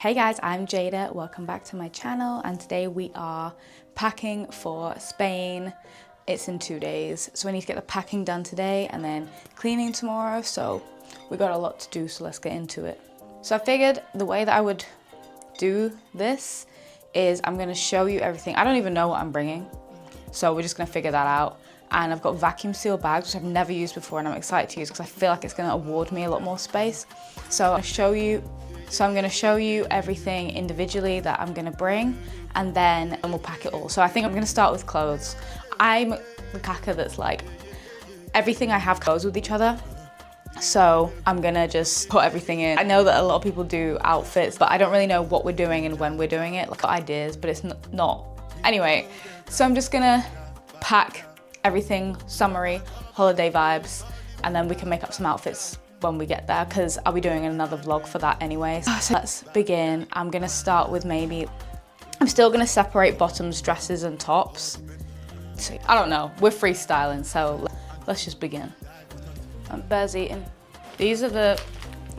Hey guys, I'm Jada. Welcome back to my channel, and today we are packing for Spain. It's in 2 days, so we need to get the packing done today and then cleaning tomorrow, so we got a lot to do, so let's get into it. So I figured the way that I would do this is I'm gonna show you everything. I don't even know what I'm bringing, so we're just gonna figure that out. And I've got vacuum seal bags, which I've never used before, and I'm excited to use because I feel like it's gonna award me a lot more space. So I'm gonna show you everything individually that I'm gonna bring, and then we'll pack it all. So I think I'm gonna start with clothes. I'm the packer that's like, everything I have goes with each other. So I'm gonna just put everything in. I know that a lot of people do outfits, but I don't really know what we're doing and when we're doing it. Like ideas, but it's not. Anyway, so I'm just gonna pack everything, summary, holiday vibes, and then we can make up some outfits when we get there, because I'll be doing another vlog for that anyway. So let's begin. I'm gonna start with I'm still gonna separate bottoms, dresses, and tops. So, I don't know, we're freestyling, so let's just begin. Bear's eating. These are the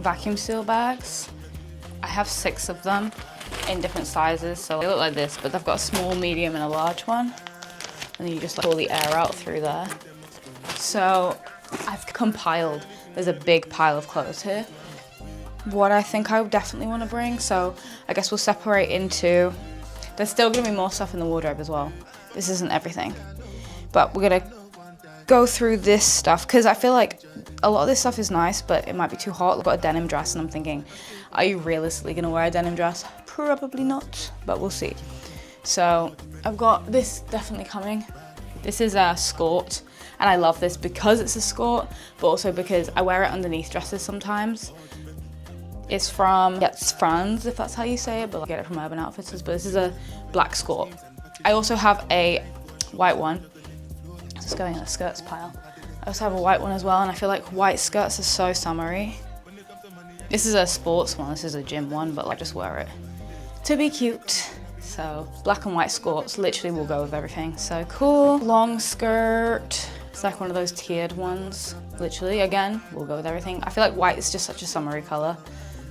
vacuum seal bags. I have 6 of them in different sizes, so they look like this, but they've got a small, medium, and a large one. And then you just pull the air out through there. So I've compiled, there's a big pile of clothes here. What I think I definitely want to bring, so I guess we'll separate into, there's still going to be more stuff in the wardrobe as well. This isn't everything. But we're going to go through this stuff, because I feel like a lot of this stuff is nice, but it might be too hot. I've got a denim dress, and I'm thinking, are you realistically going to wear a denim dress? Probably not, but we'll see. So I've got this definitely coming. This is a skirt, and I love this because it's a skirt, but also because I wear it underneath dresses sometimes. It's from Franz, if that's how you say it, but I get it from Urban Outfitters, but this is a black skirt. I also have a white one. It's going in the skirts pile. I also have a white one as well, and I feel like white skirts are so summery. This is a sports one, this is a gym one, but I just wear it to be cute. So black and white skirts literally will go with everything. So cool. Long skirt. It's like one of those tiered ones. Literally, again, will go with everything. I feel like white is just such a summery color.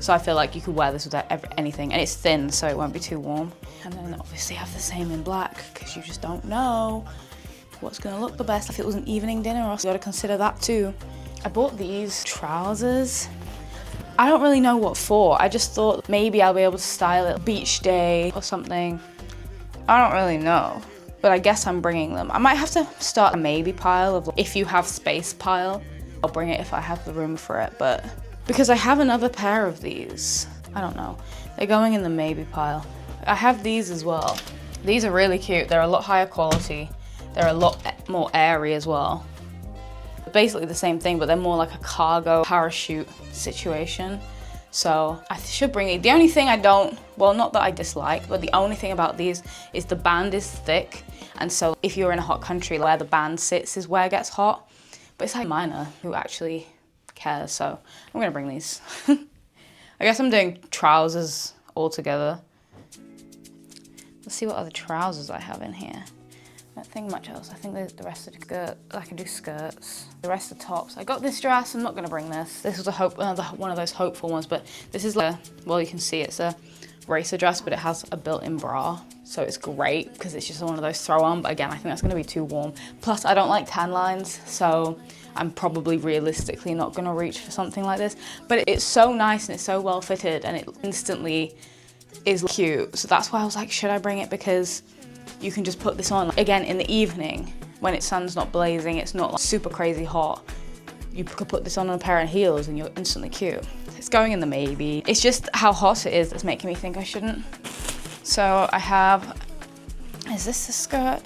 So I feel like you could wear this with anything. And it's thin, so it won't be too warm. And then obviously I have the same in black, because you just don't know what's gonna look the best. If it was an evening dinner, also gotta consider that too. I bought these trousers. I don't really know what for. I just thought maybe I'll be able to style it beach day or something. I don't really know, but I guess I'm bringing them. I might have to start a maybe pile of if you have space pile. I'll bring it if I have the room for it, but because I have another pair of these, I don't know. They're going in the maybe pile. I have these as well. These are really cute. They're a lot higher quality. They're a lot more airy as well. Basically the same thing, but they're more like a cargo parachute situation. So I should bring it. The only thing I don't, well, not that I dislike, but the only thing about these is the band is thick. And so if you're in a hot country, where the band sits is where it gets hot. But it's like minor who actually cares. So I'm gonna bring these. I guess I'm doing trousers all together. Let's see what other trousers I have in here. I don't think much else. I think the rest are skirts. I can do skirts. The rest are tops. I got this dress. I'm not gonna bring this. This was one of those hopeful ones, but this is like, well, you can see it's a racer dress, but it has a built-in bra. So it's great because it's just one of those throw on. But again, I think that's gonna be too warm. Plus, I don't like tan lines, so I'm probably realistically not gonna reach for something like this. But it's so nice and it's so well fitted, and it instantly is cute. So that's why I was like, should I bring it? Because you can just put this on again in the evening when the sun's not blazing, it's not like super crazy hot. You could put this on a pair of heels and you're instantly cute. It's going in the maybe. It's just how hot it is that's making me think I shouldn't. So I have, is this a skirt?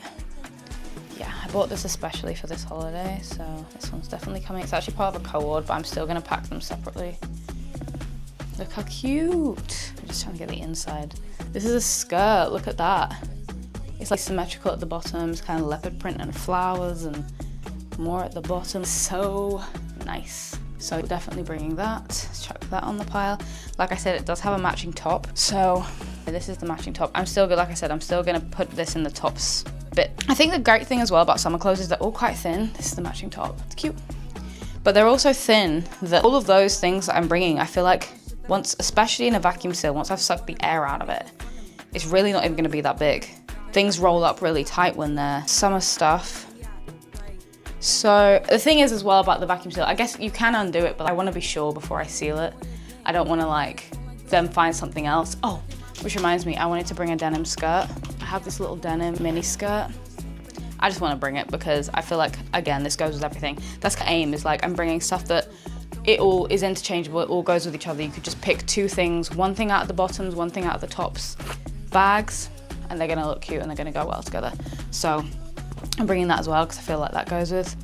Yeah, I bought this especially for this holiday, so this one's definitely coming. It's actually part of a co-ord, but I'm still gonna pack them separately. Look how cute. I'm just trying to get the inside. This is a skirt, look at that. It's like symmetrical at the bottom, it's kind of leopard print and flowers and more at the bottom. So nice. So definitely bringing that. Let's chuck that on the pile. Like I said, it does have a matching top. So this is the matching top. I'm still good, like I said, I'm still gonna put this in the tops bit. I think the great thing as well about summer clothes is they're all quite thin. This is the matching top, it's cute. But they're also thin, that all of those things that I'm bringing, I feel like once, especially in a vacuum seal, once I've sucked the air out of it, it's really not even gonna be that big. Things roll up really tight when they're summer stuff. So the thing is as well about the vacuum seal, I guess you can undo it, but I wanna be sure before I seal it. I don't wanna like then find something else. Oh, which reminds me, I wanted to bring a denim skirt. I have this little denim mini skirt. I just wanna bring it because I feel like, again, this goes with everything. That's the aim, is like I'm bringing stuff that it all is interchangeable, it all goes with each other. You could just pick two things, one thing out of the bottoms, one thing out of the tops, bags, and they're gonna look cute and they're gonna go well together. So I'm bringing that as well because I feel like that goes with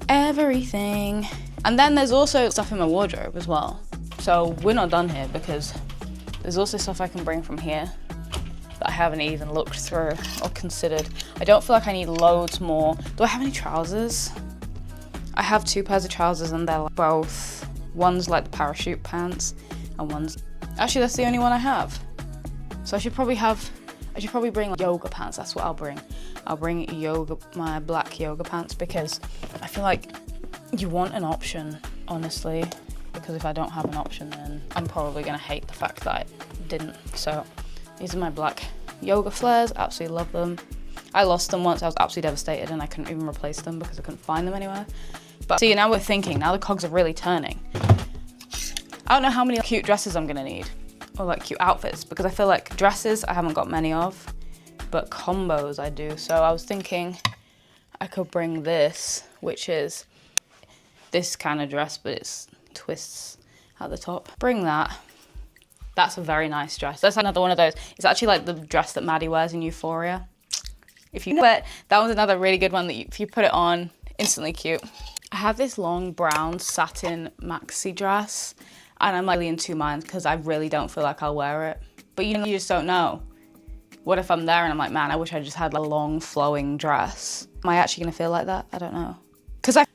everything. And then there's also stuff in my wardrobe as well. So we're not done here because there's also stuff I can bring from here that I haven't even looked through or considered. I don't feel like I need loads more. Do I have any trousers? I have 2 pairs of trousers and they're like both, one's like the parachute pants and one's, actually that's the only one I have. So I should probably bring like yoga pants. That's what I'll bring. I'll bring my black yoga pants because I feel like you want an option, honestly, because if I don't have an option then I'm probably gonna hate the fact that I didn't. So these are my black yoga flares, absolutely love them. I lost them once, I was absolutely devastated and I couldn't even replace them because I couldn't find them anywhere. But see, now we're thinking, now the cogs are really turning. I don't know how many cute dresses I'm gonna need, or like cute outfits, because I feel like dresses I haven't got many of, but combos I do. So I was thinking I could bring this, which is this kind of dress, but it's twists at the top. Bring that. That's a very nice dress. That's another one of those. It's actually like the dress that Maddie wears in Euphoria. If you know it, that was another really good one that if you put it on, instantly cute. I have this long brown satin maxi dress and I'm like really in 2 minds because I really don't feel like I'll wear it. But you know, you just don't know. What if I'm there and I'm like, man, I wish I just had a long flowing dress. Am I actually gonna feel like that? I don't know. Because I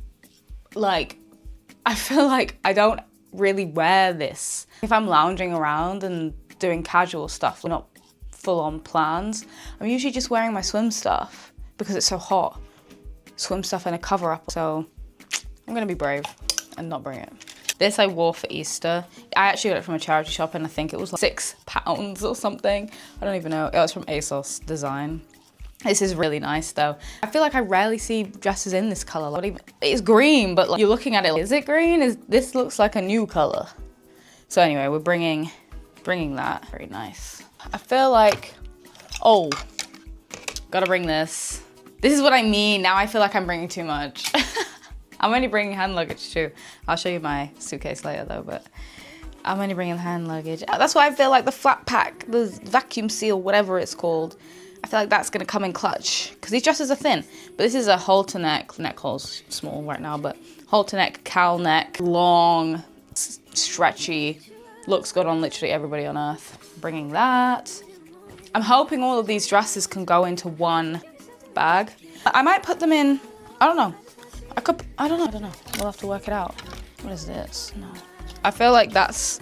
feel like I don't really wear this. If I'm lounging around and doing casual stuff, we're not full on plans. I'm usually just wearing my swim stuff because it's so hot. Swim stuff and a cover up. So I'm gonna be brave and not bring it. This I wore for Easter. I actually got it from a charity shop and I think it was like £6 or something. I don't even know. It was from ASOS Design. This is really nice though. I feel like I rarely see dresses in this color. It's green, but like, you're looking at it, is it green? This looks like a new color. So anyway, we're bringing that. Very nice. I feel like, oh, gotta bring this. This is what I mean. Now I feel like I'm bringing too much. I'm only bringing hand luggage too. I'll show you my suitcase later though, but I'm only bringing hand luggage. That's why I feel like the flat pack, the vacuum seal, whatever it's called, I feel like that's gonna come in clutch because these dresses are thin, but this is a halter neck. The neck hole's small right now, but halter neck, cowl neck, long, stretchy, looks good on literally everybody on earth. Bringing that. I'm hoping all of these dresses can go into one bag. I might put them in, I don't know. I don't know. We'll have to work it out. What is this? No. I feel like that's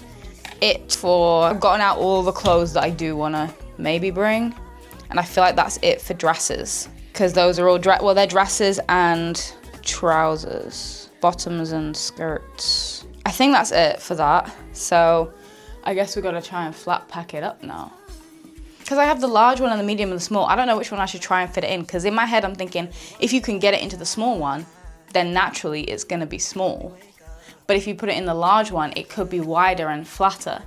it for, I've gotten out all the clothes that I do wanna maybe bring. And I feel like that's it for dresses. Because those are all, well, they're dresses and trousers. Bottoms and skirts. I think that's it for that. So I guess we gotta try and flat pack it up now. Because I have the large one and the medium and the small. I don't know which one I should try and fit it in. Because in my head, I'm thinking, if you can get it into the small one, then naturally it's gonna be small. But if you put it in the large one, it could be wider and flatter.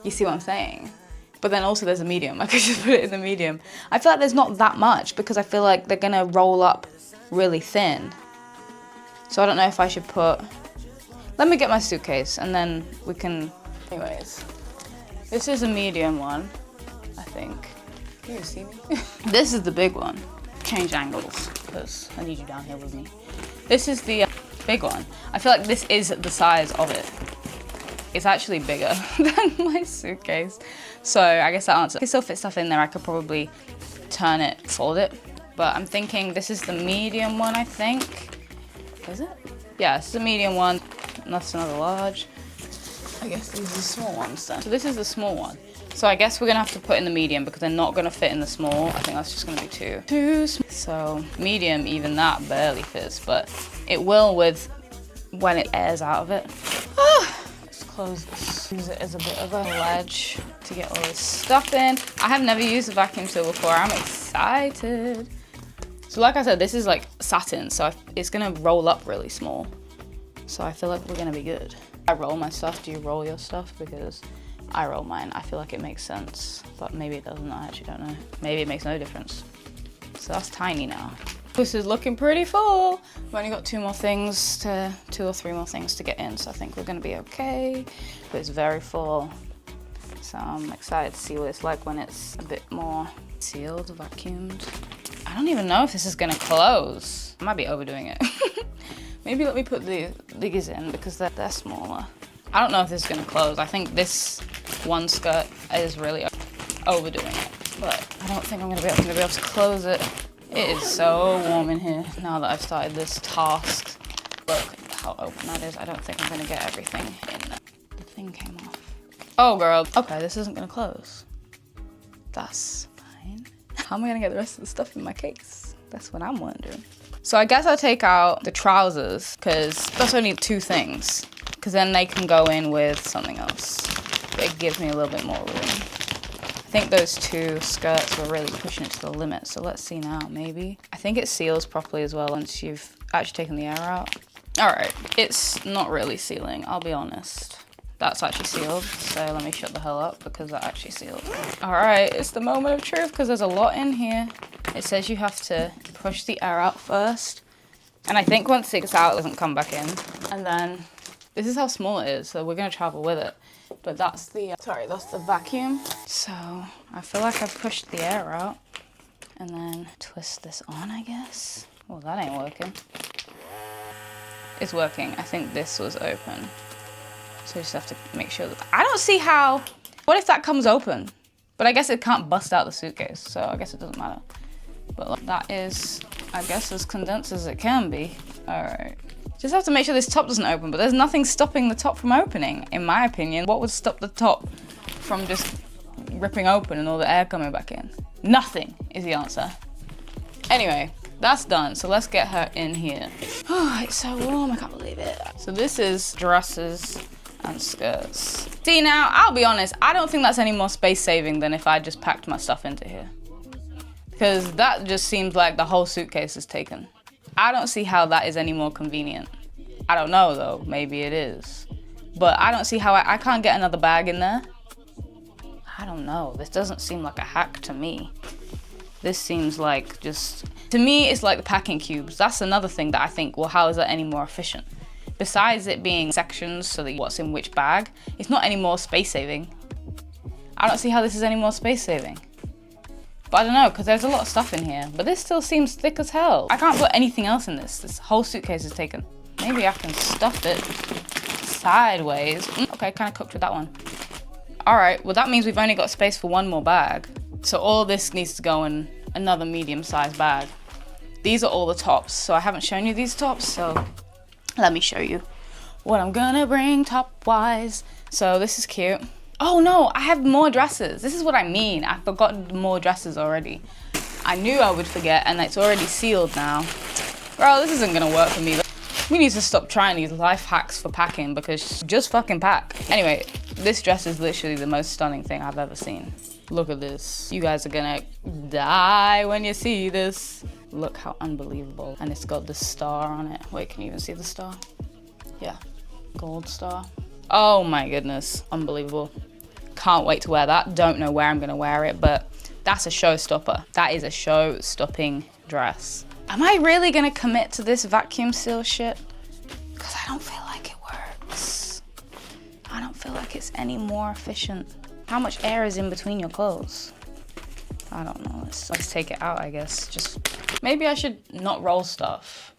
You see what I'm saying? But then also there's a medium. I could just put it in the medium. I feel like there's not that much because I feel like they're gonna roll up really thin. So I don't know if I should put, let me get my suitcase and then we can, anyways. This is a medium one, I think. Can you see me? This is the big one. Change angles because I need you down here with me. This is the big one. I feel like this is the size of it. It's actually bigger than my suitcase. So I guess that answers. I can still fit stuff in there. I could probably turn it, fold it. But I'm thinking this is the medium one, I think. Is it? Yeah, this is the medium one. And that's another large. I guess these are the small ones then. So this is the small one. So I guess we're gonna have to put in the medium because they're not gonna fit in the small. I think that's just gonna be too small. So medium, even that barely fits, but it will with when it airs out of it. Ah, it's close this. Use it as a bit of a ledge to get all this stuff in. I have never used a vacuum seal before. I'm excited. So like I said, this is like satin, so it's gonna roll up really small. So I feel like we're gonna be good. I roll my stuff. Do you roll your stuff? Because I roll mine. I feel like it makes sense, but maybe it doesn't. I actually don't know. Maybe it makes no difference. So that's tiny now. This is looking pretty full. We've only got two or three more things to get in, so I think we're gonna be okay. But it's very full. So I'm excited to see what it's like when it's a bit more sealed, vacuumed. I don't even know if this is gonna close. I might be overdoing it. Maybe let me put these in because they're smaller. I don't know if this is gonna close. I think this one skirt is really overdoing it, but I don't think I'm gonna be able to close it. It is so warm in here now that I've started this task. Look how open that is. I don't think I'm gonna get everything in there. The thing came off. Oh girl. Okay, this isn't gonna close. That's fine. How am I gonna get the rest of the stuff in my case? That's what I'm wondering. So I guess I'll take out the trousers because that's only two things. Because then they can go in with something else. It gives me a little bit more room. I think those two skirts were really pushing it to the limit. So let's see now, maybe. I think it seals properly as well once you've actually taken the air out. All right, it's not really sealing, I'll be honest. That's actually sealed, so let me shut the hell up because that actually sealed. All right, it's the moment of truth because there's a lot in here. It says you have to push the air out first. And I think once it gets out, it doesn't come back in. And then this is how small it is, so we're gonna travel with it. But that's the vacuum. So I feel like I've pushed the air out and then twist this on, I guess. Well, that ain't working. It's working. I think this was open. So you just have to make sure that, I don't see how, what if that comes open? But I guess it can't bust out the suitcase, so I guess it doesn't matter. But like, that is, I guess, as condensed as it can be. All right. Just have to make sure this top doesn't open, but there's nothing stopping the top from opening, in my opinion. What would stop the top from just ripping open and all the air coming back in? Nothing is the answer. Anyway, that's done, so let's get her in here. Oh, it's so warm, I can't believe it. So this is dresses and skirts. See now, I'll be honest, I don't think that's any more space saving than if I just packed my stuff into here. Because that just seems like the whole suitcase is taken. I don't see how that is any more convenient. I don't know though, maybe it is. But I don't see how I can't get another bag in there. I don't know, this doesn't seem like a hack to me. This seems like just, to me it's like the packing cubes. That's another thing that I think, well, how is that any more efficient? Besides it being sections so that what's in which bag, it's not any more space saving. I don't see how this is any more space saving. But I don't know, because there's a lot of stuff in here. But this still seems thick as hell. I can't put anything else in this. This whole suitcase is taken. Maybe I can stuff it sideways. Okay, kind of cooked with that one. All right, well that means we've only got space for one more bag. So all this needs to go in another medium-sized bag. These are all the tops. So I haven't shown you these tops, so let me show you what I'm gonna bring top-wise. So this is cute. Oh no, I have more dresses. This is what I mean. I forgot more dresses already. I knew I would forget and it's already sealed now. Bro, this isn't gonna work for me. We need to stop trying these life hacks for packing because just fucking pack. Anyway, this dress is literally the most stunning thing I've ever seen. Look at this. You guys are gonna die when you see this. Look how unbelievable. And it's got the star on it. Wait, can you even see the star? Yeah, gold star. Oh my goodness, unbelievable. Can't wait to wear that. Don't know where I'm gonna wear it, but that's a showstopper. That is a show-stopping dress. Am I really gonna commit to this vacuum seal shit? Because I don't feel like it works. I don't feel like it's any more efficient. How much air is in between your clothes? I don't know, let's take it out, I guess. Just, maybe I should not roll stuff.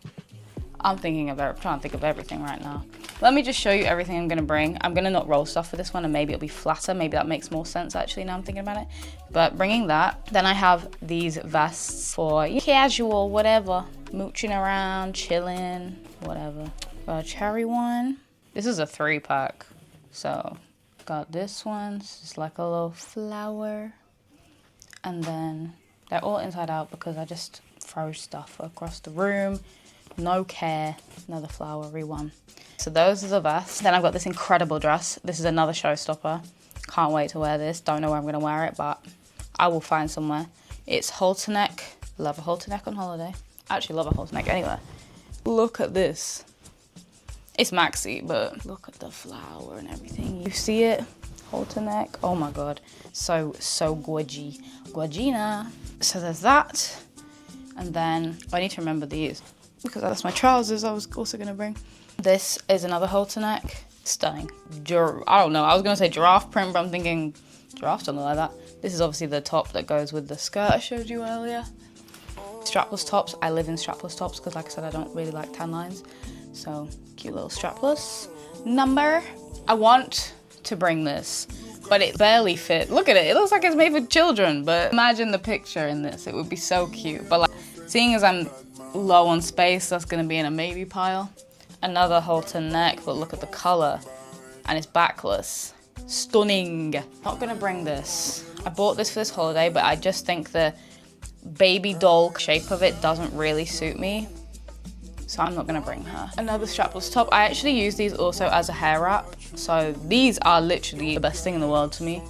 I'm trying to think of everything right now. Let me just show you everything I'm gonna bring. I'm gonna not roll stuff for this one and maybe it'll be flatter. Maybe that makes more sense actually now I'm thinking about it. But bringing that, then I have these vests for casual, whatever. Mooching around, chilling, whatever. Got a cherry one. This is a 3-pack. So, got this one, it's just like a little flower. And then they're all inside out because I just throw stuff across the room. No Care, another flowery one. So those are the vests. Then I've got this incredible dress. This is another showstopper. Can't wait to wear this. Don't know where I'm gonna wear it, but I will find somewhere. It's halter neck. Love a halter neck on holiday. Actually love a halter neck anywhere. Look at this. It's maxi, but look at the flower and everything. You see it? Halter neck. Oh my God. So gorgina. So there's that. And then I need to remember these because that's my trousers I was also gonna bring. This is another halter neck. Stunning. I don't know, I was gonna say giraffe print, but I'm thinking giraffe, something like that. This is obviously the top that goes with the skirt I showed you earlier. Strapless tops. I live in strapless tops because, like I said, I don't really like tan lines. So cute little strapless number. I want to bring this, but it barely fit. Look at it. It looks like it's made for children, but imagine the picture in this. It would be so cute. But like, seeing as I'm low on space, that's gonna be in a maybe pile. Another halter neck, but look at the color, and it's backless. Stunning. Not gonna bring this. I bought this for this holiday, but I just think the baby doll shape of it doesn't really suit me, so I'm not gonna bring her. Another strapless top. I actually use these also as a hair wrap, so these are literally the best thing in the world to me.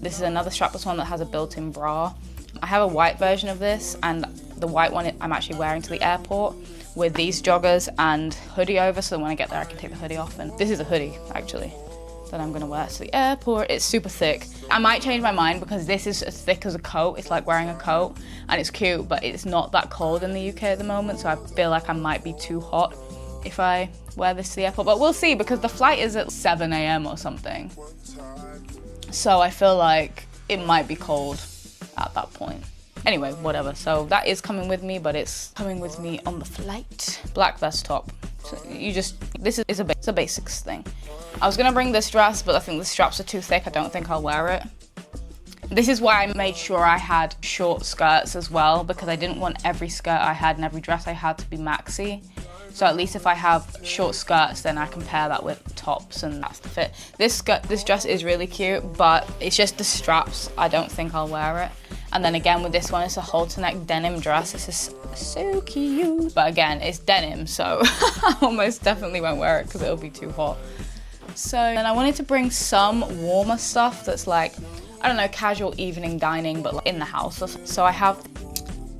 This is another strapless one that has a built-in bra. I have a white version of this, and the white one I'm actually wearing to the airport with these joggers and hoodie over, so when I get there I can take the hoodie off. And this is a hoodie actually that I'm gonna wear to the airport. It's super thick. I might change my mind because this is as thick as a coat. It's like wearing a coat, and it's cute, but it's not that cold in the UK at the moment, so I feel like I might be too hot if I wear this to the airport. But we'll see, because the flight is at 7 AM or something. So I feel like it might be cold at that point. Anyway, whatever. So that is coming with me, but it's coming with me on the flight. Black vest top. So this is a basics thing. I was gonna bring this dress, but I think the straps are too thick. I don't think I'll wear it. This is why I made sure I had short skirts as well, because I didn't want every skirt I had and every dress I had to be maxi. So at least if I have short skirts, then I can pair that with tops, and that's the fit. This dress is really cute, but it's just the straps. I don't think I'll wear it. And then again with this one, it's a halter neck denim dress. This is so cute. But again, it's denim, so I almost definitely won't wear it because it'll be too hot. So then I wanted to bring some warmer stuff that's like, I don't know, casual evening dining, but like in the house. So I have,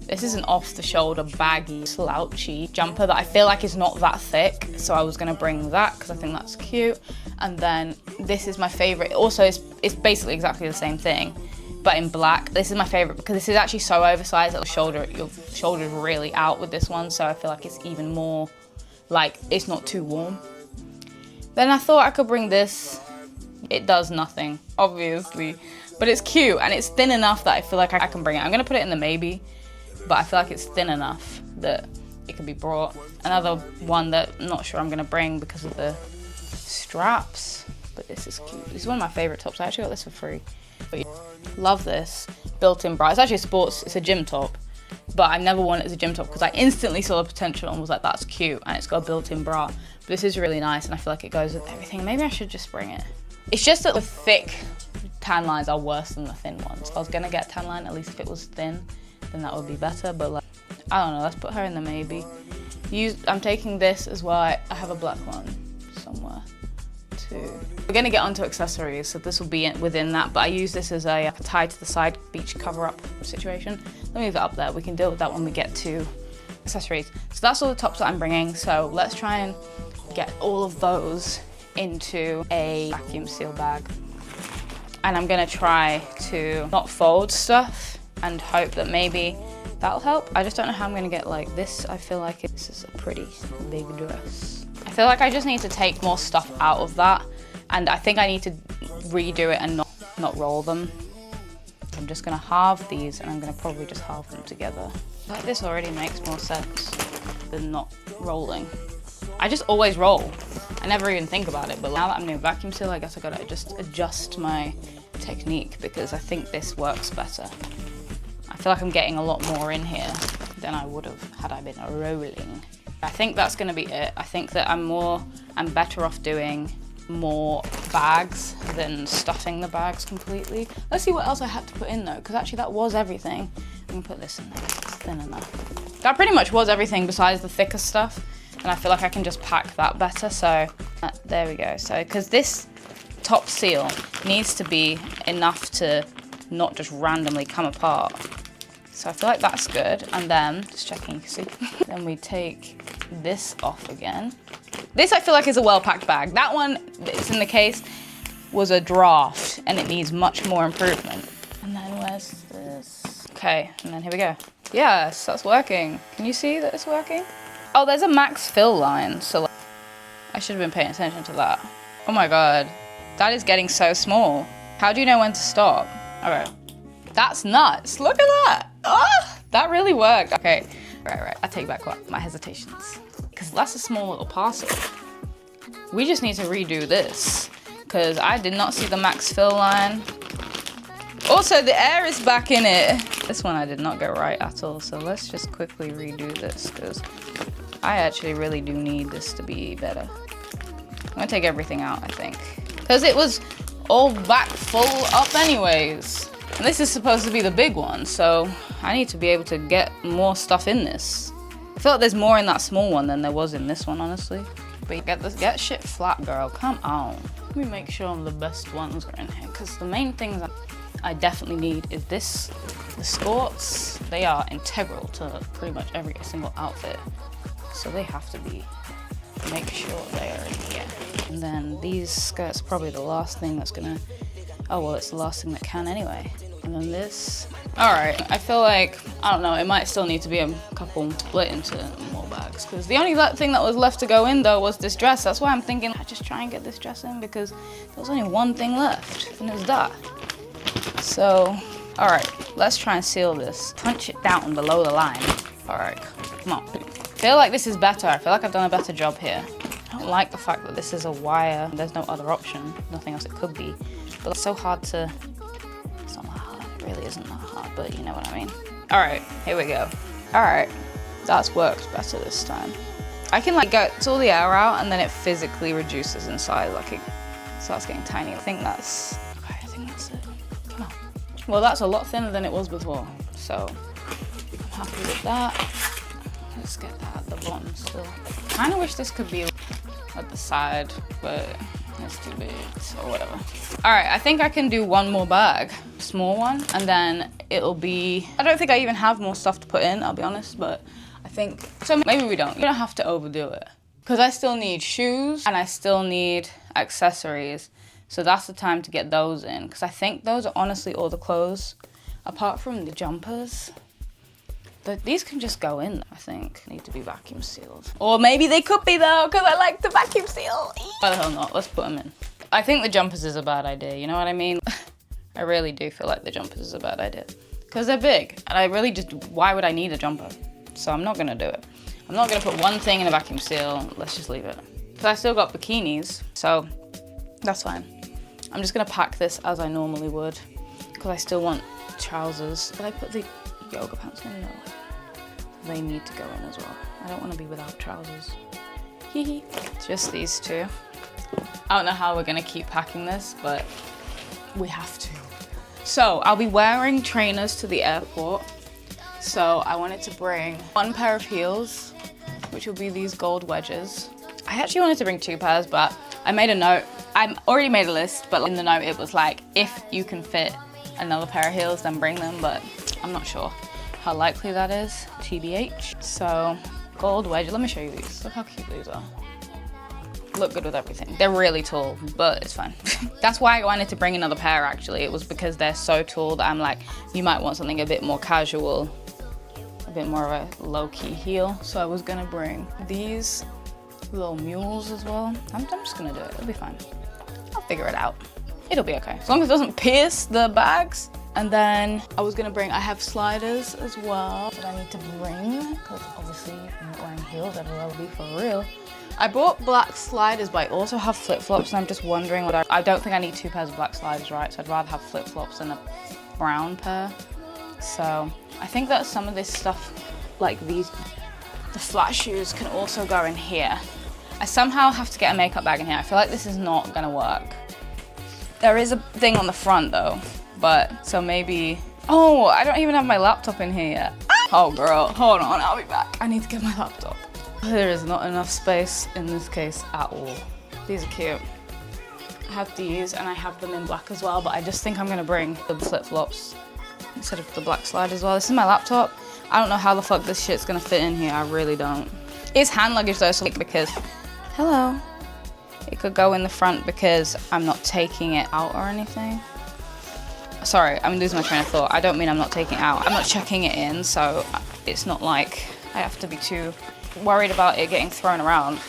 this is an off-the-shoulder baggy slouchy jumper that I feel like is not that thick. So I was gonna bring that because I think that's cute. And then this is my favorite. Also, it's basically exactly the same thing, but in black. This is my favorite because this is actually so oversized that your shoulder's really out with this one. So I feel like it's even more, like, it's not too warm. Then I thought I could bring this. It does nothing, obviously, but it's cute and it's thin enough that I feel like I can bring it. I'm gonna put it in the maybe, but I feel like it's thin enough that it can be brought. Another one that I'm not sure I'm gonna bring because of the straps, but this is cute. This is one of my favorite tops. I actually got this for free. But yeah, love this built-in bra. It's actually it's a gym top, but I never worn it as a gym top because I instantly saw the potential and was like, that's cute, and it's got a built-in bra. But this is really nice and I feel like it goes with everything. Maybe I should just bring it. It's just that the thick tan lines are worse than the thin ones. If I was gonna get a tan line, at least if it was thin, then that would be better. But like, I don't know, let's put her in the maybe. I'm taking this as well. I have a black one somewhere too. We're gonna get onto accessories, so this will be within that, but I use this as a tie to the side beach cover-up situation. Let me move it up there. We can deal with that when we get to accessories. So that's all the tops that I'm bringing. So let's try and get all of those into a vacuum seal bag. And I'm gonna try to not fold stuff and hope that maybe that'll help. I just don't know how I'm gonna get like this. I feel like this is a pretty big dress. I feel like I just need to take more stuff out of that, and I think I need to redo it and not roll them. I'm just gonna halve these, and I'm gonna probably just halve them together. Like, this already makes more sense than not rolling. I just always roll. I never even think about it, but now that I'm doing vacuum seal, I guess I gotta just adjust my technique because I think this works better. I feel like I'm getting a lot more in here than I would have had I been rolling. I think that's gonna be it. I think that I'm better off doing more bags than stuffing the bags completely. Let's see what else I had to put in though, because actually that was everything. I'm gonna put this in there. thin enough. That pretty much was everything besides the thicker stuff. And I feel like I can just pack that better. So there we go. So, because this top seal needs to be enough to not just randomly come apart. So I feel like that's good. And then, just checking, you can see. Then we take this off again. This I feel like is a well-packed bag. That one that's in the case was a draft and it needs much more improvement. And then where's this? Okay, and then here we go. Yes, that's working. Can you see that it's working? Oh, there's a max fill line. So like, I should have been paying attention to that. Oh my God, that is getting so small. How do you know when to stop? All right, that's nuts. Look at that. Oh, that really worked. Okay, right. I take back my hesitations. Because that's a small little parcel. We just need to redo this because I did not see the max fill line. Also, the air is back in it. This one I did not get right at all. So let's just quickly redo this because I actually really do need this to be better. I'm gonna take everything out, I think. Because it was all back full up anyways. And this is supposed to be the big one. So I need to be able to get more stuff in this. I feel like there's more in that small one than there was in this one, honestly. But you get shit flat, girl, come on. Let me make sure the best ones are in here, because the main things I definitely need is this. The skirts, they are integral to pretty much every single outfit. So they have to be, make sure they are in here. And then these skirts are probably the last thing that's gonna, oh well, it's the last thing that can anyway. And then this. All right, I feel like, I don't know, it might still need to be a couple split into more bags because the only thing that was left to go in though was this dress. That's why I'm thinking I just try and get this dress in because there was only one thing left and it was that. So, all right, let's try and seal this. Punch it down below the line. All right, come on. I feel like this is better. I feel like I've done a better job here. I don't like the fact that this is a wire. There's no other option, nothing else it could be. But it's so hard to, it's not that hard. It really isn't that hard, but you know what I mean. All right, here we go. All right, that's worked better this time. I can like get all the air out and then it physically reduces in size, like it starts getting tiny. I think that's it. Come on. Well, that's a lot thinner than it was before, so I'm happy with that. Let's get that at the bottom still. I kind of wish this could be at the side, but it's too big, so whatever. All right, I think I can do one more bag, small one, and then it'll be, I don't think I even have more stuff to put in, I'll be honest, but I think, so maybe we don't. You don't have to overdo it. Because I still need shoes and I still need accessories. So that's the time to get those in. Because I think those are honestly all the clothes, apart from the jumpers. But these can just go in, I think. Need to be vacuum sealed. Or maybe they could be though, because I like to vacuum seal. Why the hell not? Let's put them in. I think the jumpers is a bad idea, you know what I mean? I really do feel like the jumpers is a bad idea. Because they're big, and I really just, why would I need a jumper? So I'm not gonna do it. I'm not gonna put one thing in a vacuum seal, let's just leave it. Because I still got bikinis, so that's fine. I'm just gonna pack this as I normally would, because I still want trousers. Did I put the yoga pants in? No. They need to go in as well. I don't want to be without trousers. Hee. Just these two. I don't know how we're gonna keep packing this, but we have to. So I'll be wearing trainers to the airport. So I wanted to bring one pair of heels, which will be these gold wedges. I actually wanted to bring two pairs, but I made a note. I already made a list, but in the note it was like, if you can fit another pair of heels, then bring them, but I'm not sure how likely that is, TBH. So, gold wedge, let me show you these. Look how cute these are. Look good with everything. They're really tall, but it's fine. That's why I wanted to bring another pair actually. It was because they're so tall that I'm like, you might want something a bit more casual, a bit more of a low-key heel. So I was gonna bring these little mules as well. I'm just gonna do it, it'll be fine. I'll figure it out. It'll be okay. As long as it doesn't pierce the bags. And then I was gonna bring, I have sliders as well that I need to bring, because obviously I'm not wearing heels, I'd rather be for real. I bought black sliders, but I also have flip-flops, and I'm just wondering what I don't think I need two pairs of black sliders, right? So I'd rather have flip-flops than a brown pair. So I think that some of this stuff, like these, the flat shoes can also go in here. I somehow have to get a makeup bag in here. I feel like this is not gonna work. There is a thing on the front though. But, so maybe, oh, I don't even have my laptop in here yet. Ah! Oh girl, hold on, I'll be back. I need to get my laptop. There is not enough space in this case at all. These are cute. I have these and I have them in black as well, but I just think I'm gonna bring the flip-flops instead of the black slide as well. This is my laptop. I don't know how the fuck this shit's gonna fit in here, I really don't. It's hand luggage though, so because, hello. It could go in the front because I'm not taking it out or anything. Sorry, I'm losing my train of thought. I don't mean I'm not taking it out. I'm not checking it in, so it's not like I have to be too worried about it getting thrown around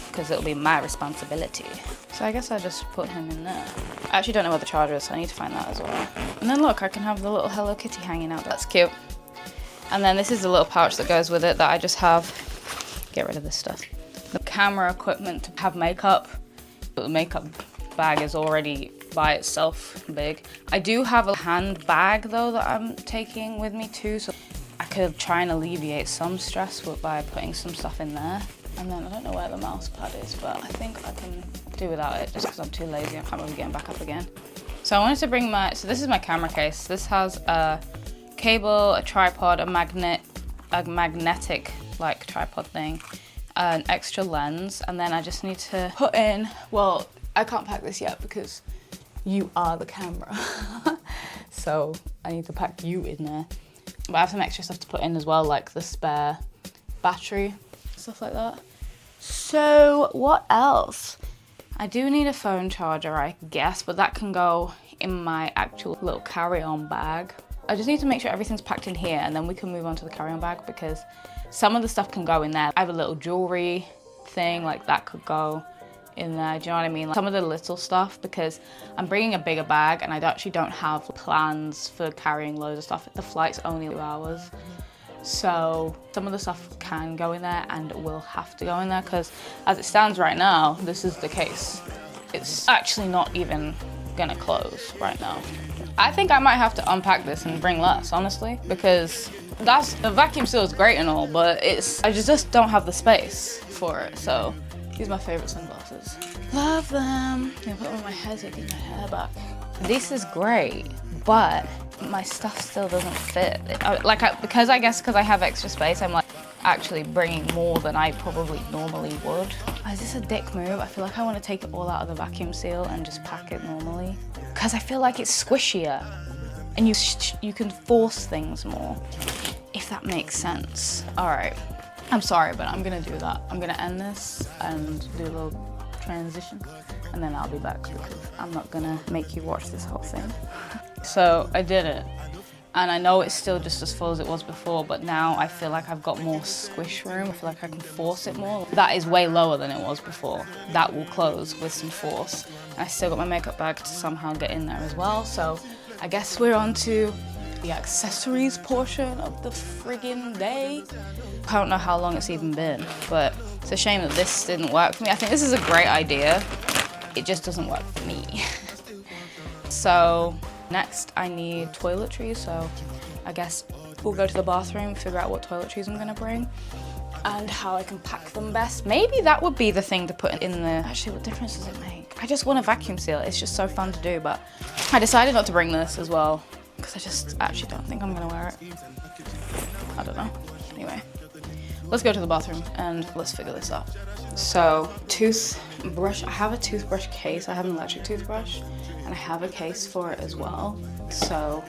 because it'll be my responsibility. So I guess I just put him in there. I actually don't know where the charger is, so I need to find that as well. And then look, I can have the little Hello Kitty hanging out. That's cute. And then this is the little pouch that goes with it that I just have. Get rid of this stuff. The camera equipment to have makeup. But the makeup bag is already by itself big. I do have a hand bag though that I'm taking with me too, so I could try and alleviate some stress by putting some stuff in there. And then I don't know where the mouse pad is, but I think I can do without it just because I'm too lazy. I can't remember getting back up again. So I wanted to bring so this is my camera case. This has a cable, a tripod, a magnetic like tripod thing, an extra lens, and then I just need to put in, well, I can't pack this yet because you are the camera. So I need to pack you in there. But I have some extra stuff to put in as well, like the spare battery, stuff like that. So what else? I do need a phone charger, I guess, but that can go in my actual little carry-on bag. I just need to make sure everything's packed in here and then we can move on to the carry-on bag because some of the stuff can go in there. I have a little jewelry thing, like that could go in there, do you know what I mean? Like some of the little stuff, because I'm bringing a bigger bag and I actually don't have plans for carrying loads of stuff. The flight's only 2 hours. So some of the stuff can go in there and will have to go in there because as it stands right now, this is the case. It's actually not even gonna close right now. I think I might have to unpack this and bring less, honestly, because the vacuum seal is great and all, but I just don't have the space for it. So these are my favorite sunglasses. Love them. I put them on my head so I get my hair back. This is great, but my stuff still doesn't fit. Because I have extra space, I'm like actually bringing more than I probably normally would. Is this a dick move? I feel like I want to take it all out of the vacuum seal and just pack it normally. Because I feel like it's squishier and you can force things more, if that makes sense. All right, I'm sorry, but I'm gonna do that. I'm gonna end this and do a little transition and then I'll be back because I'm not gonna make you watch this whole thing. So I did it. And I know it's still just as full as it was before, but now I feel like I've got more squish room. I feel like I can force it more. That is way lower than it was before. That will close with some force. And I still got my makeup bag to somehow get in there as well. So I guess we're on to the accessories portion of the friggin' day. I don't know how long it's even been, but it's a shame that this didn't work for me. I think this is a great idea. It just doesn't work for me. So next, I need toiletries, so I guess we'll go to the bathroom, figure out what toiletries I'm gonna bring and how I can pack them best. Maybe that would be the thing to put in the... Actually, what difference does it make? I just want a vacuum seal. It's just so fun to do, but I decided not to bring this as well because I just actually don't think I'm gonna wear it. I don't know. Anyway, let's go to the bathroom and let's figure this out. So, toothbrush. I have a toothbrush case. I have an electric toothbrush and I have a case for it as well. So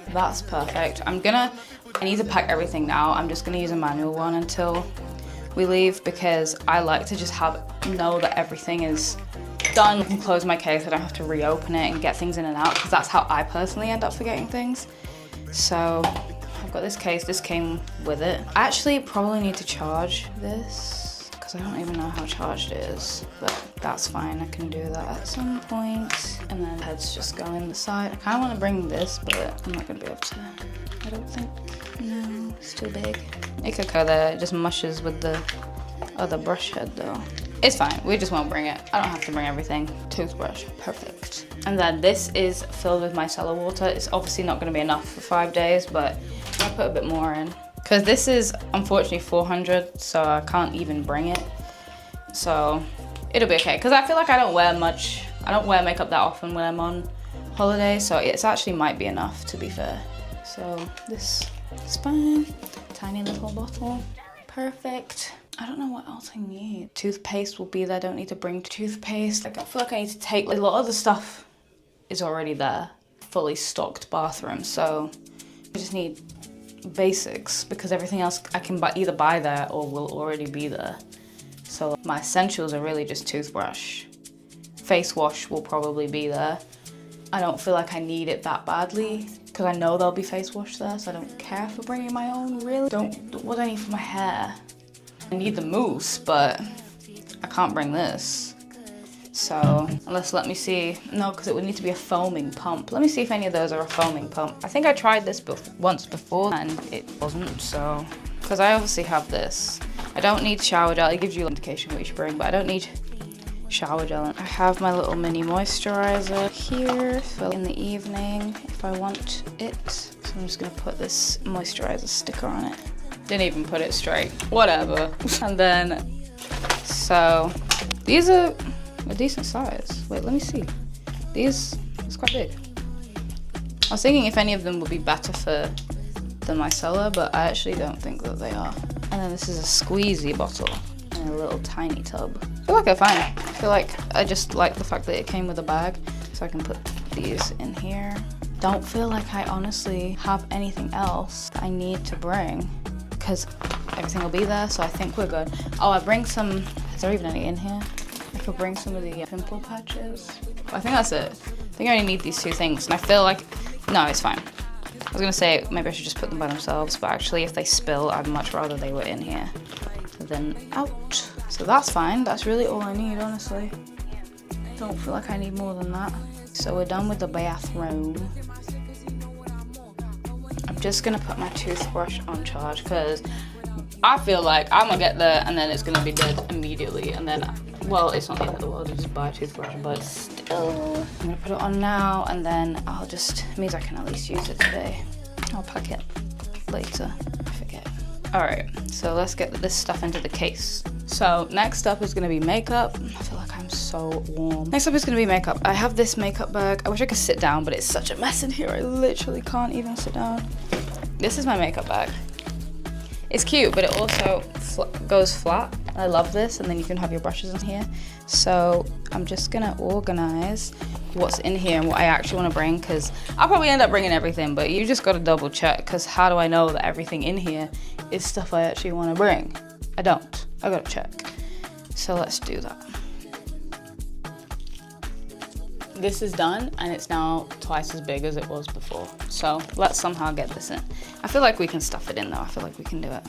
that's perfect. I need to pack everything now. I'm just gonna use a manual one until we leave because I like to just know that everything is done. I can close my case. I don't have to reopen it and get things in and out because that's how I personally end up forgetting things. So I've got this case. This came with it. I actually probably need to charge this. I don't even know how charged it is, but that's fine. I can do that at some point. And then heads just go in the side. I kind of want to bring this, but I'm not going to be able to. I don't think. No, it's too big. It could go there. It just mushes with the other brush head though. It's fine. We just won't bring it. I don't have to bring everything. Toothbrush. Perfect. And then this is filled with micellar water. It's obviously not going to be enough for 5 days, but I'll put a bit more in. Because this is unfortunately 400, so I can't even bring it. So it'll be okay. Because I feel like I don't wear makeup that often when I'm on holiday, so it actually might be enough, to be fair. So this is fine. Tiny little bottle. Perfect. I don't know what else I need. Toothpaste will be there. I don't need to bring toothpaste. Like, I feel like I need to take a lot of the stuff is already there. Fully stocked bathroom. So I just need basics because everything else I can either buy there or will already be there. So my essentials are really just toothbrush. Face wash will probably be there. I don't feel like I need it that badly because I know there'll be face wash there, so I don't care for bringing my own, really. What do I need for my hair? I need the mousse, but I can't bring this. So, let me see. No, because it would need to be a foaming pump. Let me see if any of those are a foaming pump. I think I tried this once before and it wasn't, so. Because I obviously have this. I don't need shower gel. It gives you an indication what you should bring, but I don't need shower gel. I have my little mini moisturizer here for in the evening if I want it. So I'm just gonna put this moisturizer sticker on it. Didn't even put it straight. Whatever. And then, so these are a decent size. Wait, let me see. It's quite big. I was thinking if any of them would be better for the micellar, but I actually don't think that they are. And then this is a squeezy bottle in a little tiny tub. I feel like they're fine. I feel like I just like the fact that it came with a bag, so I can put these in here. Don't feel like I honestly have anything else that I need to bring because everything will be there, so I think we're good. Oh, I bring some, is there even any in here? I could bring some of the pimple patches. I think that's it. I think I only need these two things, and I feel like, no, it's fine. I was gonna say maybe I should just put them by themselves, but actually if they spill, I'd much rather they were in here than out. So that's fine. That's really all I need, honestly. Don't feel like I need more than that. So we're done with the bathroom. I'm just gonna put my toothbrush on charge because I feel like I'm gonna get there and then it's gonna be dead immediately, and then, well, it's not the end of the world to just buy a toothbrush, but still. I'm gonna put it on now and then it means I can at least use it today. I'll pack it later, I forget. All right, so let's get this stuff into the case. So next up is gonna be makeup. I feel like I'm so warm. Next up is gonna be makeup. I have this makeup bag. I wish I could sit down, but it's such a mess in here. I literally can't even sit down. This is my makeup bag. It's cute, but it also goes flat. I love this, and then you can have your brushes in here. So I'm just gonna organize what's in here and what I actually wanna bring, because I'll probably end up bringing everything, but you just gotta double check, because how do I know that everything in here is stuff I actually wanna bring? I don't, I gotta check. So let's do that. This is done, and it's now twice as big as it was before. So let's somehow get this in. I feel like we can stuff it in though, I feel like we can do it.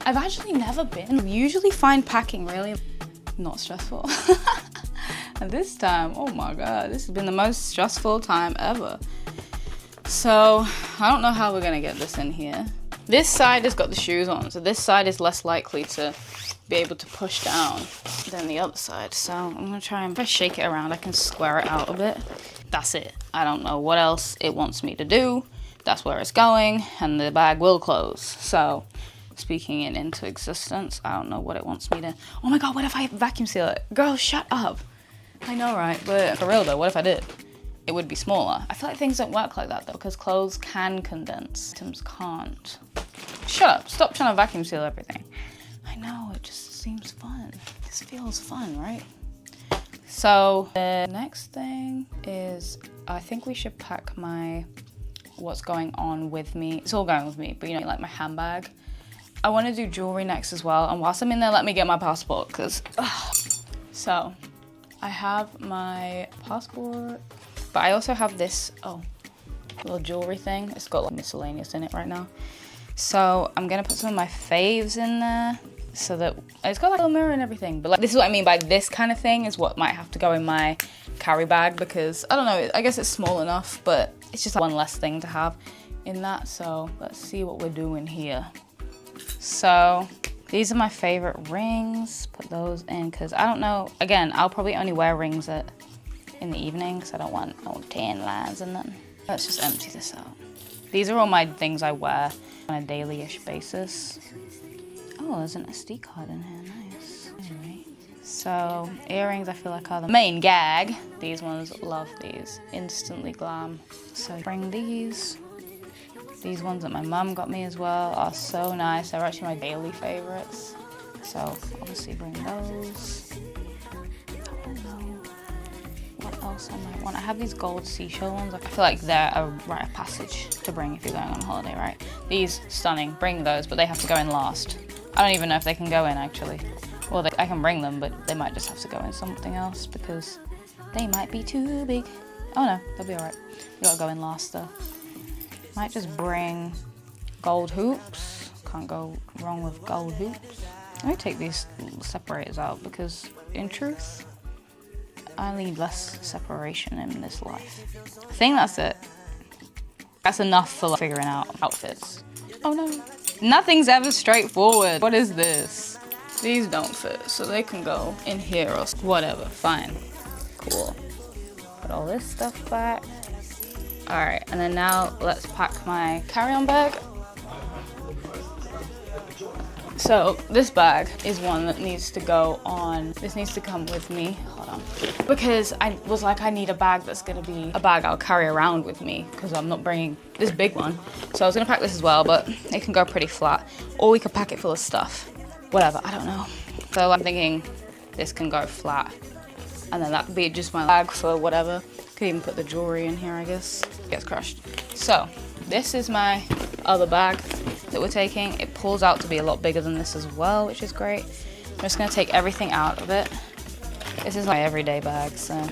I've actually never been. I usually find packing really not stressful. And this time, oh my God, this has been the most stressful time ever. So I don't know how we're gonna get this in here. This side has got the shoes on, so this side is less likely to be able to push down than the other side. So I'm gonna try and, if I shake it around, I can square it out a bit. That's it. I don't know what else it wants me to do. That's where it's going, and the bag will close. So speaking it into existence, I don't know what it wants me to. Oh my God, what if I vacuum seal it? Girl, shut up. I know, right? But for real though, what if I did? It would be smaller. I feel like things don't work like that though, because clothes can condense, items can't. Shut up, stop trying to vacuum seal everything. I know, it just seems fun. This feels fun, right? So the next thing is, I think we should pack what's going on with me. It's all going with me, but you know, like my handbag. I want to do jewelry next as well, and whilst I'm in there, let me get my passport, because so I have my passport, but I also have this little jewelry thing. It's got like miscellaneous in it right now, so I'm gonna put some of my faves in there, so that it's got like a little mirror and everything. But like, this is what I mean by this kind of thing is what might have to go in my carry bag, because I don't know, I guess it's small enough, but it's just like one less thing to have in that. So let's see what we're doing here. So these are my favorite rings. Put those in, because I don't know, again, I'll probably only wear rings in the evening, because I don't want no tan lines in them. Let's just empty this out. These are all my things I wear on a daily-ish basis. Oh, there's an SD card in here, nice. Anyway, so earrings I feel like are the main gag. These ones, love these, instantly glam. So bring these. These ones that my mum got me as well are so nice. They're actually my daily favorites. So obviously bring those. I don't know what else I might want. I have these gold seashell ones. I feel like they're a rite of passage to bring if you're going on holiday, right? These, stunning, bring those, but they have to go in last. I don't even know if they can go in actually. Well, I can bring them, but they might just have to go in something else because they might be too big. Oh no, they'll be all right. You gotta go in last though. Might just bring gold hoops. Can't go wrong with gold hoops. Let me take these separators out because in truth, I need less separation in this life. I think that's it. That's enough for like, figuring out outfits. Oh no. Nothing's ever straightforward. What is this? These don't fit, so they can go in here or whatever. Fine. Cool. Put all this stuff back. All right, and then now let's pack my carry-on bag. So this bag is one that needs to go on. This needs to come with me. Hold on. Because I was like, I need a bag that's gonna be a bag I'll carry around with me because I'm not bringing this big one. So I was gonna pack this as well, but it can go pretty flat. Or we could pack it full of stuff. Whatever, I don't know. So I'm thinking this can go flat. And then that could be just my bag for whatever. Could even put the jewelry in here, I guess. Gets crushed. So this is my other bag that we're taking. It pulls out to be a lot bigger than this as well, which is great. I'm just gonna take everything out of it. This is my everyday bag, so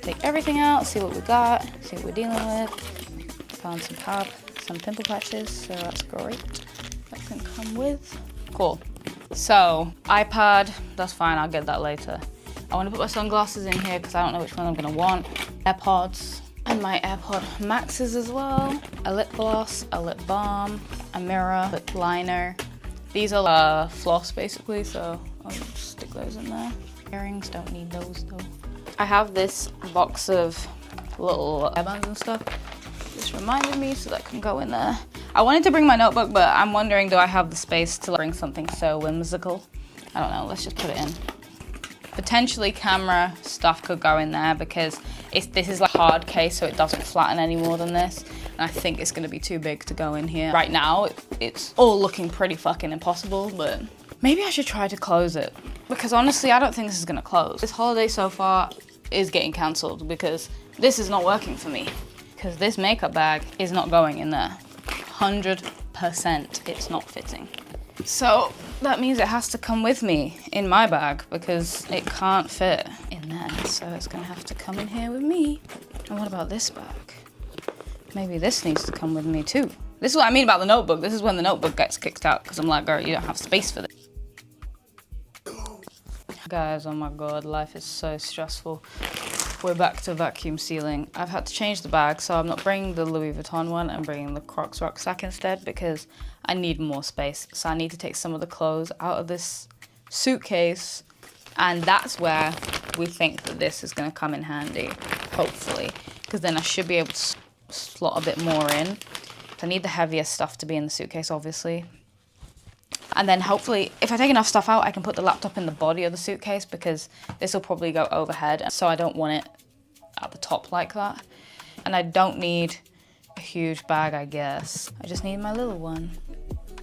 take everything out, see what we got, see what we're dealing with. Found some pimple patches, so that's great. That can come with. Cool. So, iPad, that's fine, I'll get that later. I want to put my sunglasses in here because I don't know which one I'm going to want. AirPods, and my AirPod Maxes as well. A lip gloss, a lip balm, a mirror, lip liner. These are floss basically, so I'll just stick those in there. Earrings, don't need those though. I have this box of little hairbands and stuff. This reminded me, so that can go in there. I wanted to bring my notebook, but I'm wondering, do I have the space to bring something so whimsical? I don't know, let's just put it in. Potentially camera stuff could go in there because this is like a hard case, so it doesn't flatten any more than this. And I think it's gonna be too big to go in here. Right now, it's all looking pretty fucking impossible, but maybe I should try to close it. Because honestly, I don't think this is gonna close. This holiday so far is getting canceled because this is not working for me. Because this makeup bag is not going in there. 100% it's not fitting. So that means it has to come with me in my bag because it can't fit in there. So it's gonna have to come in here with me. And what about this bag? Maybe this needs to come with me too. This is what I mean about the notebook. This is when the notebook gets kicked out because I'm like, girl, you don't have space for this. Guys, oh my God, life is so stressful. We're back to vacuum sealing. I've had to change the bag, so I'm not bringing the Louis Vuitton one. I'm bringing the Crocs rucksack instead because I need more space. So I need to take some of the clothes out of this suitcase, and that's where we think that this is gonna come in handy, hopefully, because then I should be able to slot a bit more in. I need the heavier stuff to be in the suitcase, obviously. And then hopefully, if I take enough stuff out, I can put the laptop in the body of the suitcase because this will probably go overhead. So I don't want it at the top like that. And I don't need a huge bag, I guess. I just need my little one.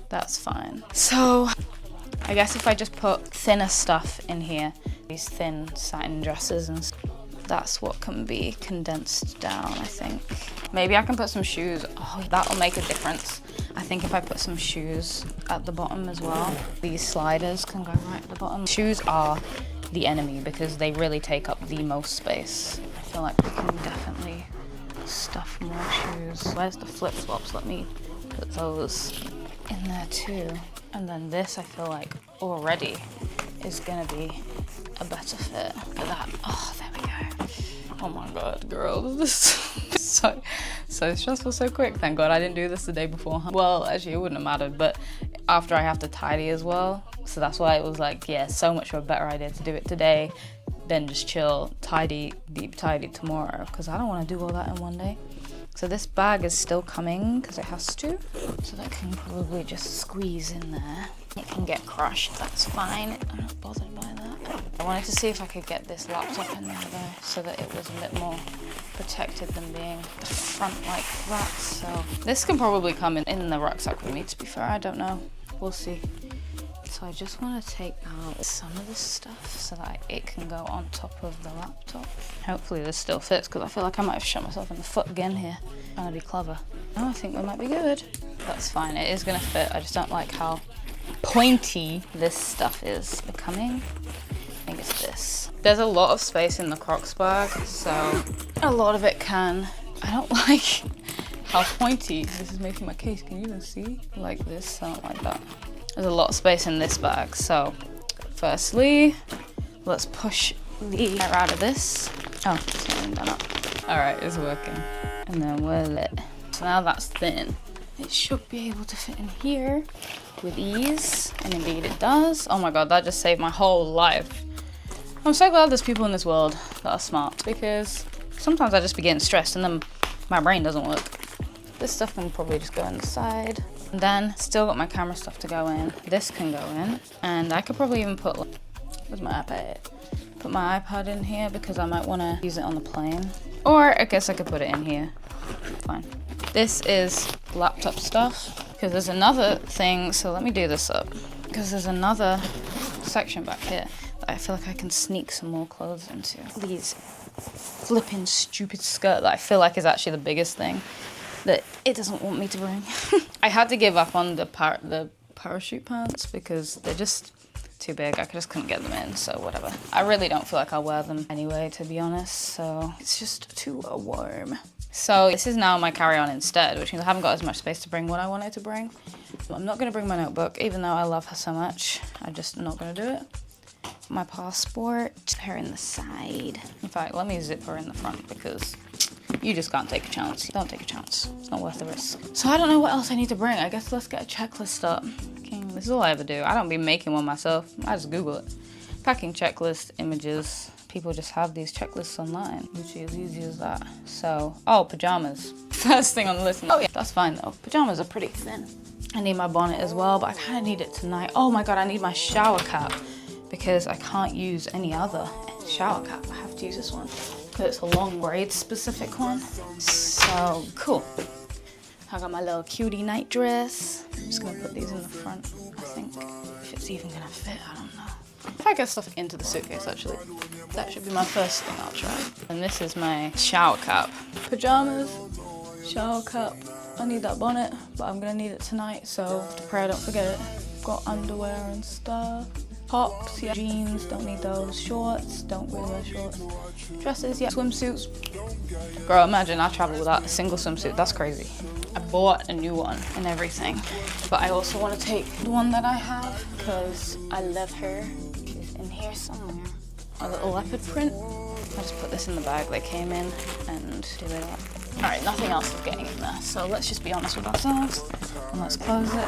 That's fine. So I guess if I just put thinner stuff in here, these thin satin dresses and stuff, that's what can be condensed down, I think. Maybe I can put some shoes. Oh, that'll make a difference. I think if I put some shoes at the bottom as well, these sliders can go right at the bottom. Shoes are the enemy because they really take up the most space. I feel like we can definitely stuff more shoes. Where's the flip-flops? Let me put those in there too. And then this, I feel like already is gonna be a better fit for that. Oh, there we go. Oh my God, girl, this is so stressful so quick. Thank God I didn't do this the day before. Well, actually it wouldn't have mattered, but after I have to tidy as well. So that's why it was like, yeah, so much of a better idea to do it today than just chill, tidy, deep tidy tomorrow, because I don't want to do all that in one day. So this bag is still coming because it has to. So that can probably just squeeze in there. It can get crushed, that's fine. I'm not bothered by that. I wanted to see if I could get this laptop in there though, so that it was a bit more protected than being the front like that. So this can probably come in the rucksack with me, to be fair. I don't know. We'll see. So I just want to take out some of this stuff so that it can go on top of the laptop. Hopefully this still fits, because I feel like I might have shot myself in the foot again here. Trying to be clever. Oh, I think we might be good. That's fine. It is going to fit. I just don't like how pointy this stuff is becoming. I think it's this. There's a lot of space in the Crocs bag, so a lot of it can. I don't like how pointy this is making my case. Can you even see? Like this, I don't like that. There's a lot of space in this bag, so firstly, let's push the air out of this. Oh, it's not even done up. All right, it's working. And then we're lit. So now that's thin. It should be able to fit in here with ease, and indeed it does. Oh my God, that just saved my whole life. I'm so glad there's people in this world that are smart, because sometimes I just be getting stressed and then my brain doesn't work. This stuff can probably just go on the side. And then still got my camera stuff to go in. This can go in, and I could probably even put, where's my iPad? Put my iPad in here because I might want to use it on the plane. Or I guess I could put it in here. Fine. This is laptop stuff, because there's another thing, so let me do this up. Because there's another section back here that I feel like I can sneak some more clothes into. These flipping stupid skirt that I feel like is actually the biggest thing that it doesn't want me to bring. I had to give up on the parachute pants because they're just too big. I just couldn't get them in, so whatever. I really don't feel like I'll wear them anyway, to be honest, so it's just too warm. So this is now my carry-on instead, which means I haven't got as much space to bring what I wanted to bring. I'm not gonna bring my notebook, even though I love her so much. I'm just not gonna do it. My passport, her in the side. In fact, let me zip her in the front, because you just can't take a chance. Don't take a chance. It's not worth the risk. So I don't know what else I need to bring. I guess let's get a checklist up. Okay, this is all I ever do. I don't be making one myself. I just Google it. Packing checklist, images. People just have these checklists online. Literally as easy as that. So, oh, pajamas. First thing on the list. Oh yeah, that's fine though. Pajamas are pretty thin. I need my bonnet as well, but I kind of need it tonight. Oh my God, I need my shower cap, because I can't use any other shower cap. I have to use this one. It's a long braid specific one. So cool. I got my little cutie night dress. I'm just gonna put these in the front, I think. If it's even gonna fit, I don't know. If I get stuff into the suitcase, actually, that should be my first thing I'll try. And this is my shower cap. Pajamas, shower cap. I need that bonnet, but I'm gonna need it tonight, so to pray I don't forget it. Got underwear and stuff. Tops, yeah. Jeans, don't need those. Shorts, don't really wear shorts. Dresses, yeah. Swimsuits. Girl, imagine I travel without a single swimsuit. That's crazy. I bought a new one and everything, but I also want to take the one that I have because I love her. She's in here somewhere. A little leopard print. I just put this in the bag they came in and do it up. All right, nothing else is getting in there, so let's just be honest with ourselves and let's close it.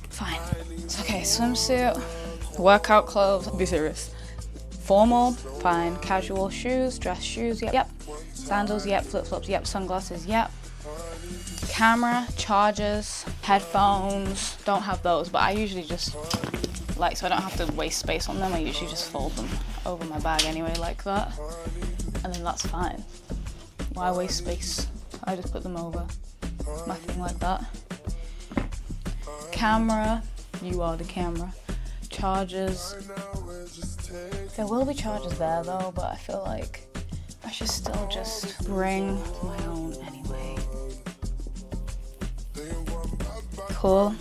Fine. It's okay, swimsuit. Workout clothes, be serious. Formal, fine. Casual shoes, dress shoes, yep. Sandals, yep. Flip-flops, yep. Sunglasses, yep. Camera, chargers, headphones. Don't have those, but I usually just, like, so I don't have to waste space on them, I usually just fold them over my bag anyway, like that. And then that's fine. Why waste space? I just put them over my thing like that. Camera, you are the camera. Chargers. There will be chargers there though, but I feel like I should still just bring my own anyway. Cool.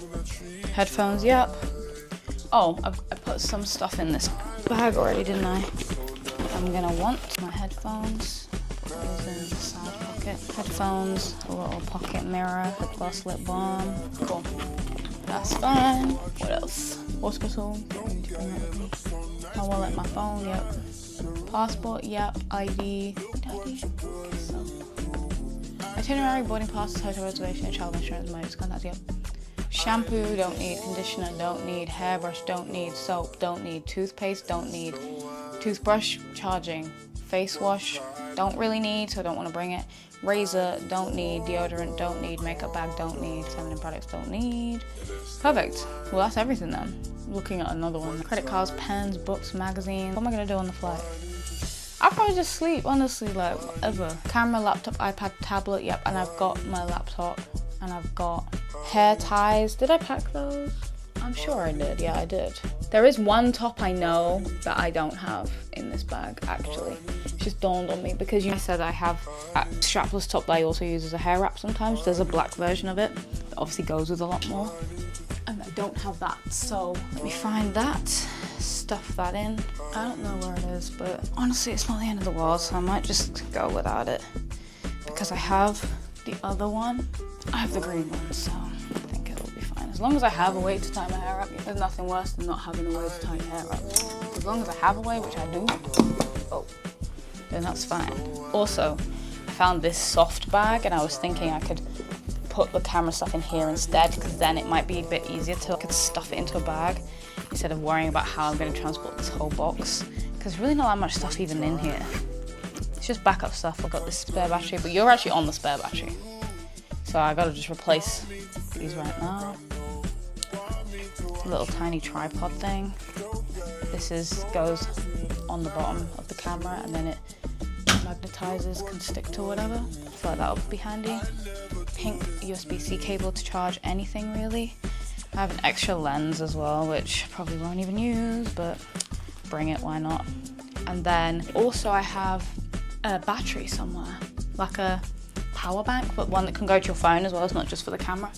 Headphones, yep. Oh, I put some stuff in this bag already, didn't I? I'm gonna want my headphones. Put those in the side pocket. Headphones, a little pocket mirror, lip gloss, lip balm. Cool. That's fine. What else? Hospital. My wallet, my phone, yep. Passport, yep. ID. ID? So. Itinerary, boarding passes, hotel reservation, travel insurance, emergency contacts, yep. Shampoo, don't need. Conditioner, don't need. Hairbrush, don't need. Soap, don't need. Toothpaste, don't need. Toothbrush, charging. Face wash, don't really need, so I don't want to bring it. razor, don't need. Deodorant, don't need. Makeup bag, don't need. Feminine products, don't need. Perfect. Well, that's everything then. Looking at another one. Credit cards, pens, books, magazines. What am I gonna do on the flight? I'll probably just sleep, honestly, like whatever. Camera, laptop, iPad, tablet, yep, and I've got my laptop, and I've got hair ties. Did I pack those? I'm sure I did, yeah, I did. There is one top I know that I don't have in this bag, actually. It just dawned on me because you said I have a strapless top that I also use as a hair wrap sometimes. There's a black version of it that obviously goes with a lot more. And I don't have that, so let me find that, stuff that in. I don't know where it is, but honestly it's not the end of the world, so I might just go without it. Because I have the other one, I have the green one, so I think it'll be fine. As long as I have a way to tie my hair up, there's nothing worse than not having a way to tie your hair up. As long as I have a way, which I do, then that's fine. Also, I found this soft bag and I was thinking I could put the camera stuff in here instead, because then it might be a bit easier to stuff it into a bag instead of worrying about how I'm going to transport this whole box, because there's really not that much stuff even in here. It's just backup stuff. I've got this spare battery, but you're actually on the spare battery, so I gotta just replace these right now. Little tiny tripod thing. This goes on the bottom of the camera and then it magnetizes, can stick to whatever. I feel like that would be handy. Pink USB-C cable to charge anything really. I have an extra lens as well, which I probably won't even use, but bring it, why not? And then also I have a battery somewhere, like a power bank, but one that can go to your phone as well. It's not just for the camera.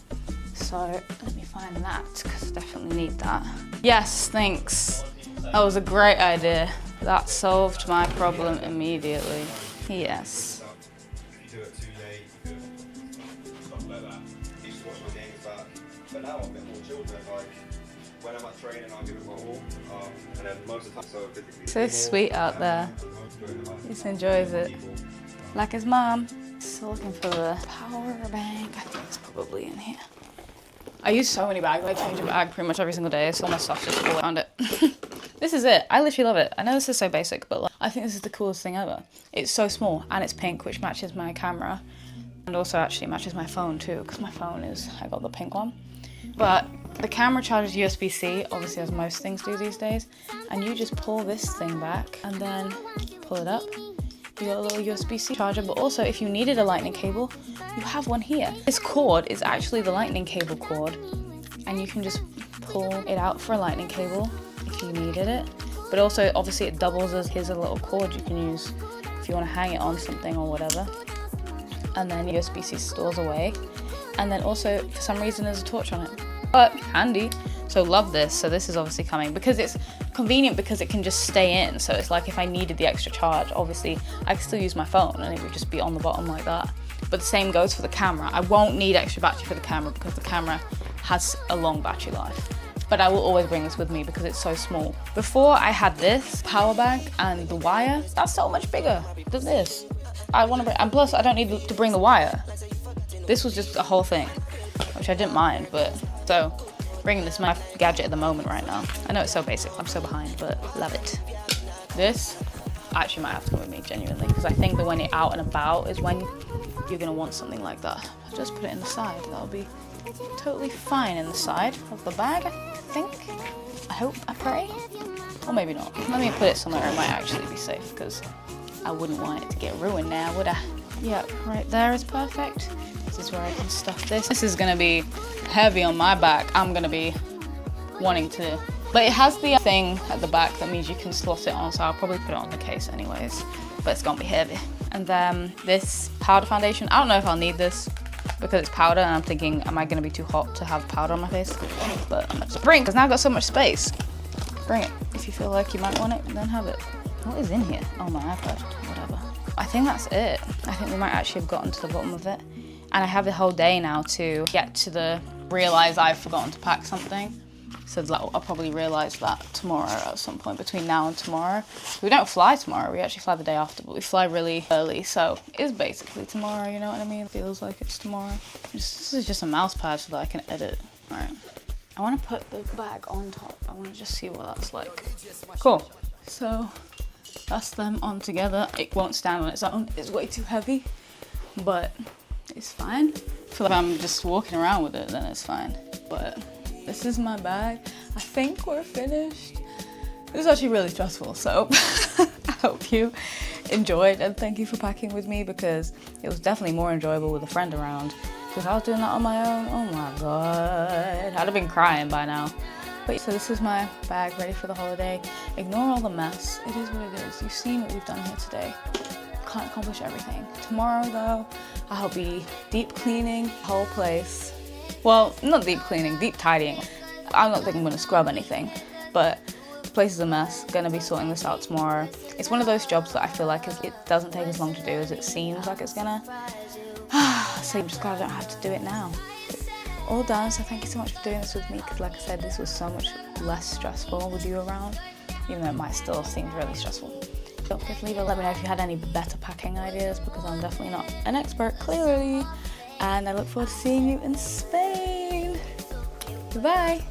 So let me find that, because I definitely need that. Yes, thanks. That was a great idea. That solved my problem immediately. Yes. If you do it too late, you could stuff like that. I used to watch my games back, but now I'm a bit more chilled. Like when I'm at training, I'll give it my all, and then most of the time, so typically. So sweet out there. He just enjoys it. Like his mom. Still looking for the power bank. I think it's probably in here. I use so many bags. I change a bag pretty much every single day, so all my stuff just all around it. This is it. I literally love it. I know this is so basic, but like, I think this is the coolest thing ever. It's so small and it's pink, which matches my camera, and also actually matches my phone too, because my phone I got the pink one. But the camera charges USB-C, obviously as most things do these days, and you just pull this thing back and then pull it up. You got a little USB-C charger, but also if you needed a lightning cable, you have one here. This cord is actually the lightning cable cord, and you can just pull it out for a lightning cable if you needed it. But also, obviously it doubles as here's a little cord you can use if you want to hang it on something or whatever. And then USB-C stores away. And then also, for some reason, there's a torch on it. But handy. So love this. So this is obviously coming because it's convenient, because it can just stay in. So it's like if I needed the extra charge, obviously I could still use my phone and it would just be on the bottom like that. But the same goes for the camera. I won't need extra battery for the camera because the camera has a long battery life. But I will always bring this with me because it's so small. Before I had this power bank and the wire, that's so much bigger than this. I want to bring, and plus I don't need to bring the wire. This was just a whole thing, which I didn't mind, but so bringing this my gadget at the moment right now. I know it's so basic, I'm so behind, but love it. This actually might have to come with me genuinely, because I think that when you're out and about is when you're gonna want something like that. I'll just put it in the side, that'll be totally fine in the side of the bag, I think. I hope, I pray, or maybe not. Let me put it somewhere it might actually be safe, because I wouldn't want it to get ruined now, would I? Yep, right there is perfect. This is where I can stuff this. This is gonna be heavy on my back. I'm gonna be wanting to, but it has the thing at the back that means you can slot it on, so I'll probably put it on the case anyways, but it's gonna be heavy. And then this powder foundation, I don't know if I'll need this because it's powder, and I'm thinking, am I gonna be too hot to have powder on my face? But I'm gonna just bring, because now I've got so much space. Bring it. If you feel like you might want it, then have it. What is in here? Oh, my iPad, whatever. I think that's it. I think we might actually have gotten to the bottom of it. And I have the whole day now to get to realize I've forgotten to pack something. So I'll probably realize that tomorrow at some point, between now and tomorrow. We don't fly tomorrow, we actually fly the day after, but we fly really early, so it is basically tomorrow, you know what I mean? It feels like it's tomorrow. This is just a mouse pad so that I can edit. All right. I want to put the bag on top. I want to just see what that's like. Cool. So that's them on together. It won't stand on its own. It's way too heavy. but it's fine. I feel like if I'm just walking around with it, then it's fine. But this is my bag. I think we're finished. It was actually really stressful, so I hope you enjoyed, and thank you for packing with me, because it was definitely more enjoyable with a friend around. Because I was doing that on my own, oh my god, I'd have been crying by now. But so this is my bag ready for the holiday. Ignore all the mess, it is what it is. You've seen what we've done here today. Can't accomplish everything. Tomorrow though, I'll be deep cleaning the whole place. Well, not deep cleaning, deep tidying. I'm not thinking I'm gonna scrub anything, but the place is a mess. Gonna be sorting this out tomorrow. It's one of those jobs that I feel like it doesn't take as long to do as it seems like it's gonna. So I'm just glad I don't have to do it now. All done, so thank you so much for doing this with me, because like I said, this was so much less stressful with you around, even though it might still seem really stressful. Don't forget to let me know if you had any better packing ideas, because I'm definitely not an expert, clearly. And I look forward to seeing you in Spain. Goodbye.